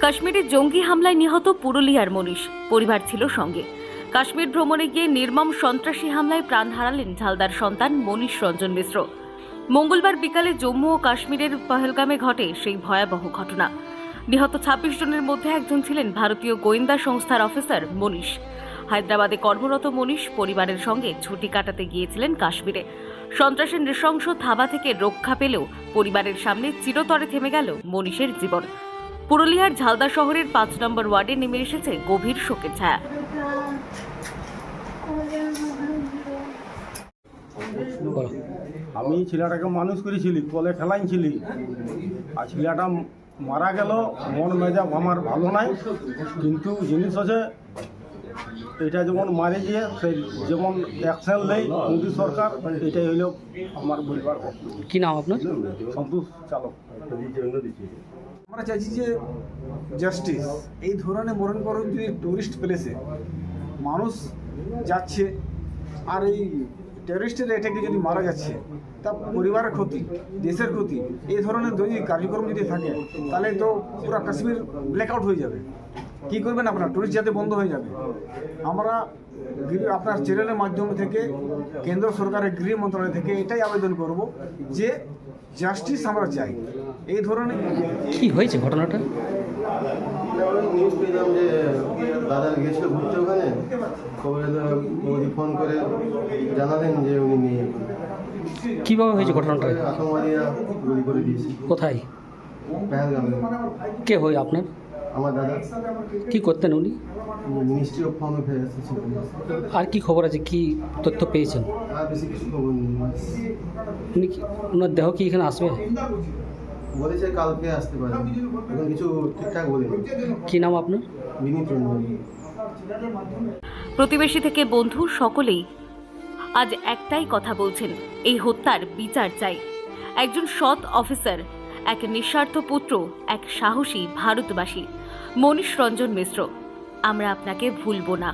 কাশ্মীরের জঙ্গি হামলায় নিহত পুরুলিয়ার মনীষ, পরিবার ছিল সঙ্গে। কাশ্মীর ভ্রমণে গিয়ে নির্মম সন্ত্রাসী হামলায় প্রাণ হারালেন ঝালদার সন্তান মনীষ রঞ্জন মিশ্র। মঙ্গলবার বিকালে জম্মু ও কাশ্মীরের পহেলগামে ঘটে সেই ভয়াবহ ঘটনা। নিহত ২৬ জনের মধ্যে একজন ছিলেন ভারতীয় গোয়েন্দা সংস্থার অফিসার মনীষ। হায়দ্রাবাদে কর্মরত মনীষ পরিবারের সঙ্গে ছুটি কাটাতে গিয়েছিলেন কাশ্মীরে। সন্ত্রাসের নৃশংস থাবা থেকে রক্ষা পেলেও পরিবারের সামনে চিরতরে থেমে গেল মনীষের জীবন। পুরুলিয়ার ঝালদা শহরের ৫ নম্বর ওয়ার্ডে নেমে এসেছে গভীর শোকের ছায়া। আমি ছেলেটাকে মানুষ করেছিলি, কলে খেলাইছিলি, আর ছেলেটা মারা গেল। মন মেজাজ আমার ভালো নাই, কিন্তু জিনিস আছে এটা যেমন মারে গিয়ে সেই যেমন অ্যাকশন নেই মোদী সরকার, এটাই হইল আমার বলবার। কি নাম আপনার? সন্তোষ চালক। আমরা চাইছি যে জাস্টিস, এই ধরনের মরণ পরণ যদি টুরিস্ট প্লেসে মানুষ যাচ্ছে আর এই টেররিস্টের অ্যাটাকে যদি মারা যাচ্ছে, তা পরিবারের ক্ষতি, দেশের ক্ষতি। এই ধরনের যদি কার্যক্রম যদি থাকে তাহলে তো পুরো কাশ্মীর ব্ল্যাকআউট হয়ে যাবে। কী করবেন আপনার? টুরিস্ট যাতে বন্ধ হয়ে যাবে। আমরা আপনার চ্যানেলের মাধ্যম থেকে কেন্দ্র সরকারের গৃহ মন্ত্রণালয় থেকে এটাই আবেদন করব যে জাস্টিস আমরা চাই। এই ধরনের কি হয়েছে ঘটনাটা? নিউজ পেলাম যে দাদা গেছিল ঘুরতে, ওখানে খবরে মোদি ফোন করে জানালেন যে উনি নিয়ে কিভাবে হয়েছে ঘটনাটা? আতঙ্কবাদীরা গুলি করে দিয়েছে। কোথায়? পেহেলগামে। কে হয় আপনার? আমার দাদা কি করতেন উনি? মিনিস্ট্রি অফ হোম অ্যাফেয়ার্স ছিল। আর কি খবর আছে, কি তথ্য পেয়েছেন? আর বেশি কিছু খবর নেই। উনি কি, ওনার দেহ কি এখানে আসবে? বলেছে কালকে আসতে পারে, এখন কিছু ঠিকঠাক বলিনি। কি নাম আপনার? বিনীত রঞ্জন। প্রতিবেশী থেকে বন্ধু সকলেই আজ একটাই কথা বলছেন, এই হত্যার বিচার চাই। একজন সৎ অফিসার, এক নিঃস্বার্থ পুত্র, এক সাহসী ভারতবাসী মনীষ রঞ্জন মিশ্র। আমরা আপনাকে ভুলব না।